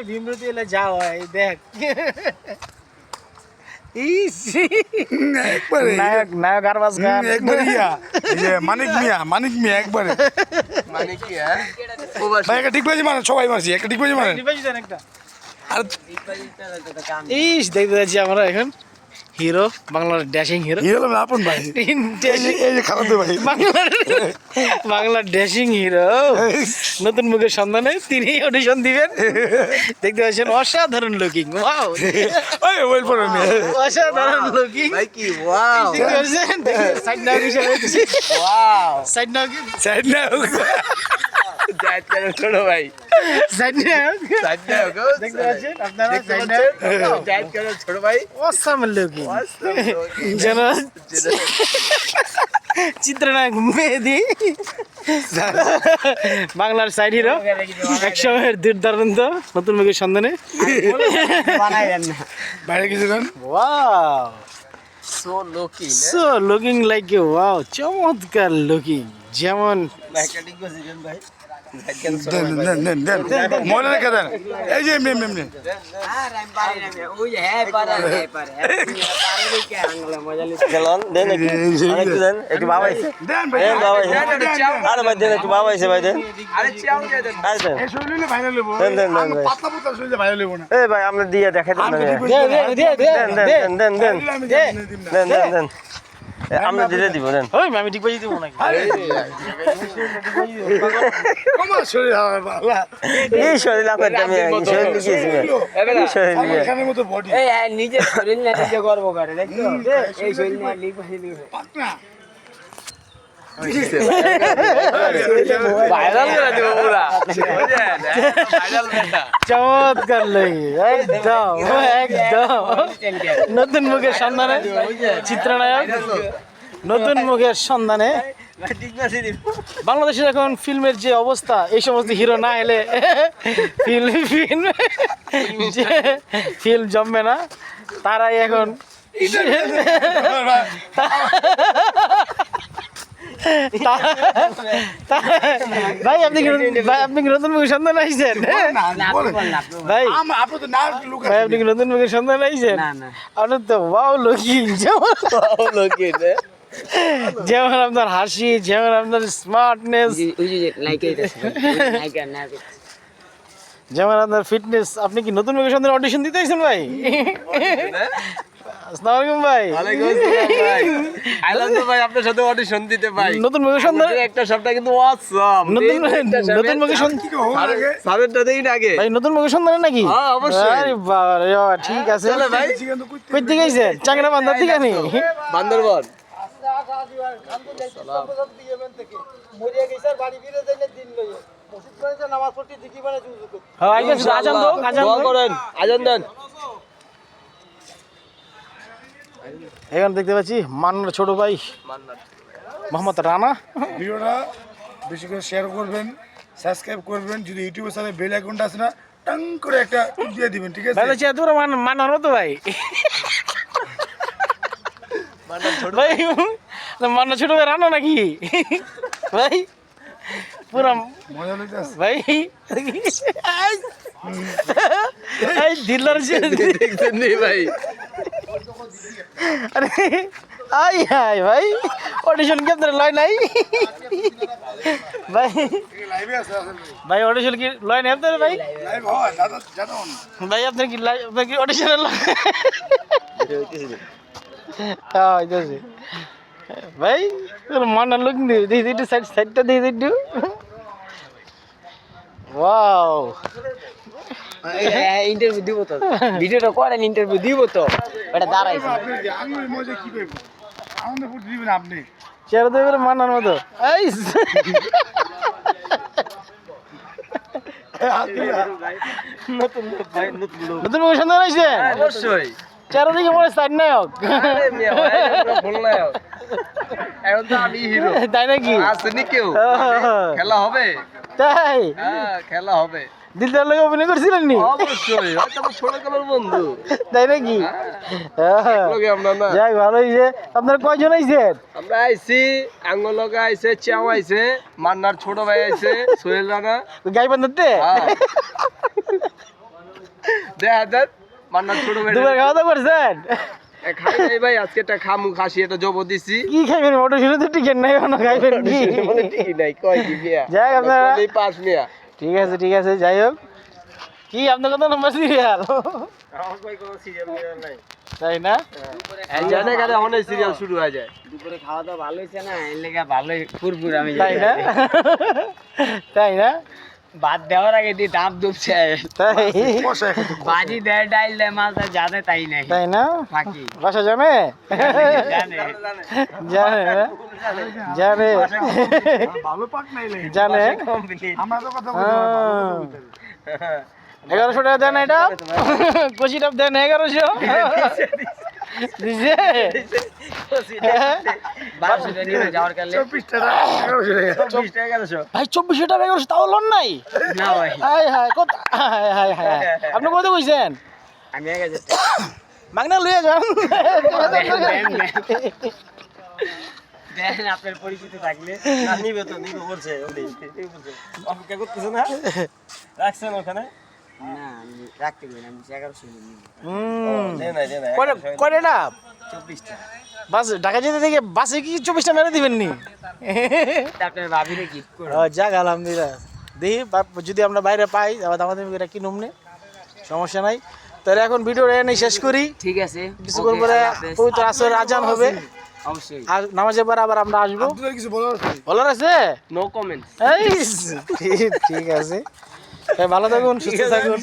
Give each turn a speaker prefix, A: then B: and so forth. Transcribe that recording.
A: ভীমরতি এলে যা হয় দেখ নায়ক নায়ক আর বাস গান
B: একবার ইয়া মানিক মিয়া একবারে
C: মানে কি
B: ভাই একটা ঠিক বাজি মানে সবাই মারছি একটা ঠিক বাজি মানে আর
A: দেখতে যাচ্ছি আমরা এখন হিরো বাংলার ড্যাশিং হিরো
B: হিরো হলো আপন ভাই এই যে খারাপ তো ভাই
A: বাংলার ড্যাশিং হিরো নতুন মুখের সন্ধানে তিনি অডিশন দিবেন দেখতে পাচ্ছেন অসাধারণ লুকিং ওয়াও
B: ওই ওয়েল পড়ে নি
A: অসাধারণ লুকিং
C: ভাই কি ওয়াও
A: দেখতে পাচ্ছেন সাইড নাও হিসেবে ওয়াও সাইড নাও কি
B: সাইড না
C: জাত করে ছোট ভাই
A: সাইড নাও
C: জাত নাও গো
A: দেখতে পাচ্ছেন আপনারা
C: দেখতে
A: সাইড
C: পাচ্ছেন?
A: নাও
C: জাত করে ছোট ভাই
A: অসাম লুকিং যেন চিত্রনায়ক মেহেদি বাংলার সাইড হিরো একসময়ের দুর্দান্ত নতুন মুখের সন্ধানে
B: বাইরে কিছু গান
A: wow
C: so lucky
A: so looking like a wow চমৎকার লুকিং যেমন
C: ম্যাকেটিং করছিলেন ভাই
B: দেন মনে রেখে দেন এই যে মেম মেম
C: গেলন দেন একটু দেন একটু বাবা আইছে
B: দেন ভাই
C: দেন বাবা আইছে আরে ভাই দেন একটু বাবা আইছে ভাই দেন আরে চাও দিয়ে দেন আরে দেন
B: এই শরীরে ভাইরাল লেবো
C: দেন, দেন, দেন, ভাই।
B: পাতলা পাতলা শরীরে ভাইরাল লেবো না
C: এই ভাই আমরা দিয়ে দেখাই দেন
A: দে দে দে
C: দেন দেন দেন দেন দেন দেন আমরা দিয়ে দিব দেন
A: ওই আমি ঠিক বাজি দেবো নাকি
B: কমা শরীর হাওয়া বালা
C: এই শরীর আপনার আমি শরীর লিখেছি এই শরীর
B: আমার এখানের মতো বডি
D: নিজে শরীর না নিজে গর্ব করে দেখছো এই শরীর না লিখে
B: পাতলা
C: ভাইরাল করে দিব পুরা ভাইরাল বেটা
A: চমৎকার লাগে একদম একদম নতুন মুখের সন্ধানে চিত্রনায়ক নতুন মুখের সন্ধানে বাংলাদেশের এখন ফিল্মের যে অবস্থা এই সমস্ত হিরো না এলে ফিল্ম জমবে না তারাই এখন ভাই আপনি কি নতুন মুখের সন্ধান আইছেন ভাই
B: আপনি তো না লুক
A: ভাই আপনি কি নতুন মুখের সন্ধান আইছেন
D: না না
A: আপনার তো ওয়াও লুকিং
C: লোকি রে
A: যেমন আপনার হাসি যেমন আপনার স্মার্টনেস
D: ওই যে লাইক এইতেছে লাইক না
A: যেমন আপনার ফিটনেস আপনি কি নতুন মুখের সন্ধান অডিশন দিতে আইছেন ভাই আসসালামু আলাইকুম ভাই
C: ওয়ালাইকুম আসসালাম ভাই আইলাম তো ভাই আপনার সাথে অডিশন দিতে ভাই
A: নতুন মুখের সন্ধান
C: একটা সপ্তাহ কিন্তু অসম
A: নতুন মুখের সন্ধান
B: কি হওয়ার আগে
C: সাবেরটা দেই না আগে
A: ভাই নতুন মুখের সন্ধান নাকি
C: হ্যাঁ, অবশ্যই।
A: আরে বাবা রে বাবা, ঠিক আছে
C: চলে ভাই
B: চিকেন তো কইতে
A: কই দিকে আইছেন চাংরা বান্দার দিকে নি
C: বান্দরবন
A: হ্যাঁ আইছেন আজান দাও আজান
C: দোয়া
A: দাও
C: করেন আজান দেন
A: এখন দেখতে পাচ্ছি মান্নার ছোট ভাই মোহাম্মদ রানা
B: ভিডিওটা বেশি করে শেয়ার করবেন সাবস্ক্রাইব করবেন যদি ইউটিউবের সাথে বেল আইকনটা আছে না টাং করে একটা টিপ দিয়ে দিবেন ঠিক আছে
A: ভাই বলছি এত মান্নার মতো ভাই ভাই মান্নার ছোট ভাই রানা নাকি ভাই পুরা
B: মজা লাগতেছে
A: ভাই এই দিলার
C: দেখছেন নি ভাই
A: আরে আই হাই ভাই অডিশন কি আপনার লয় নাই ভাই
B: লাইভে আছে আসলে
A: ভাই অডিশন কি লয় নাই আপনার ভাই
B: লাইভ হয় দাদা জানো
A: ভাই আপনার কি অডিশনের লয় হ্যাঁ হইতেছে ভাই তোর মান্নার লোক দিই একটু সাইডটা দিয়ে একটু ওয়াও
D: ইন্টারভিউ দিব তো ভিডিওটা করেন ইন্টারভিউ দিব তো এটা দাঁড়াইছে
B: আপনি আমি মজা কি পাইবো আমাদের ফুট দিবেন আপনি
A: চেয়ার দেবে মান্নার মতো এই নতুন মুখের সন্ধান আইছে
C: অবশ্যই
A: চেয়ার দিকে মনে সাইড নায়ক
C: আরে মিয়া ভাই পুরো ফুল নাও এখন তো আমি হিরো
A: তাই নাকি
C: আসেনি কেউ খেলা হবে
A: তাই
C: হ্যাঁ খেলা হবে
A: দিলদার লোক অভিনয় করছিলেন নি
C: অবশ্যই হয়তো আমার ছোট কালের বন্ধু
A: তাই নাকি
C: লোকে আমরা না
A: যাই ভালো হয়েছে আপনার কয়জন আইছেন
C: আমরা আইছি আঙ্গলগা আইছে চাও আইছে মান্নার ছোট ভাই আইছে সোহেল রানা
A: গাই বান্ধাতে
C: হ্যাঁ
D: দেখা যাক মান্নার ছোট ভাই
A: দুপুরে খাওয়া দাওয়া করছেন?
D: খাই নাই ভাই আজকে একটা খামু খাসি এটা জব দিছি
A: কি খাইবেন? মোটর শুরু তো টিকেট নাই, এখনো খাইবেন কি?
D: ঠিকই নাই কয় কি মিয়া
A: যাই হোক আপনারা,
D: এই পাঁচ মিয়া
A: ঠিক আছে যাই হোক। কি আপনার কত নম্বর সিরিয়াল?
C: আমার কই কোনো সিরিয়াল নাই।
A: তাই না?
D: এই জানে কারে অনেক সিরিয়াল শুরু হয়ে যায়
E: দুপুরে খাওয়া দাওয়া ভালো হয়েছে না এর লেগে ভালোই পুরপুর আমি
A: তাই না? তাই না?
E: ভাত দেওয়ার আগে দিয়ে দাঁত দুপছে
A: তাই
B: বসে একটু
E: বাজি দেয় ডাইল দেয় মাছ দেয় যাতে তাই নাই
A: তাই না?
E: ফাঁকি
A: বাসা জানে?
E: জানে
A: জানে না? জানে
B: ভালো পাক নাই লাগে
A: জানে।
B: আমরা তো কথা বলতে পারবো
A: 1100 টাকা দেন, এটা কচি টাপ দেন 1100 দিছে।
E: বারোশো টাকা নিয়ে যাওয়ার কালে
B: 24 টাকা 1100 টাকা
A: ভাই 2400 টাকা 1100 তাও লোন নাই?
E: না ভাই
A: হাই হাই কত, হাই আপনি কত কইছেন?
E: আমি 1000 টাকা
A: মাগনা লইয়া যান।
E: দেন আপনার পরিচিত থাকলে
C: না নিবে তো নিবে বলছে ওদি বলছে অপেক্ষা করতেছ না রাখছেন ওখানে
E: না আমি রাখতে পারি না আমি 1100 নিই
C: দে না
A: কয়টা না
E: 24 টাকা
A: বাস ঢাকা যেতে থেকে বাসে কি 24টা মেরে দিবেন নি?
E: আপনার ভাবিরে গিফট করো
A: যাক আলহামদুলিল্লাহ, দেখি যদি আমরা বাইরে পাই আবার আমাদের এটা কিনুম নে, সমস্যা নাই। তাহলে এখন ভিডিওটা এনে শেষ করি,
E: ঠিক আছে
A: কিছুক্ষণ পরে পবিত্র আসর আজান হবে,
E: অবশ্যই
A: আর নামাজের পর আবার আমরা আসবো।
B: আপনাদের কিছু বলার আছে
A: বলার আছে?
E: নো কমেন্টস
A: এই ঠিক আছে, তাই ভালো থাকুন, সুস্থ থাকুন।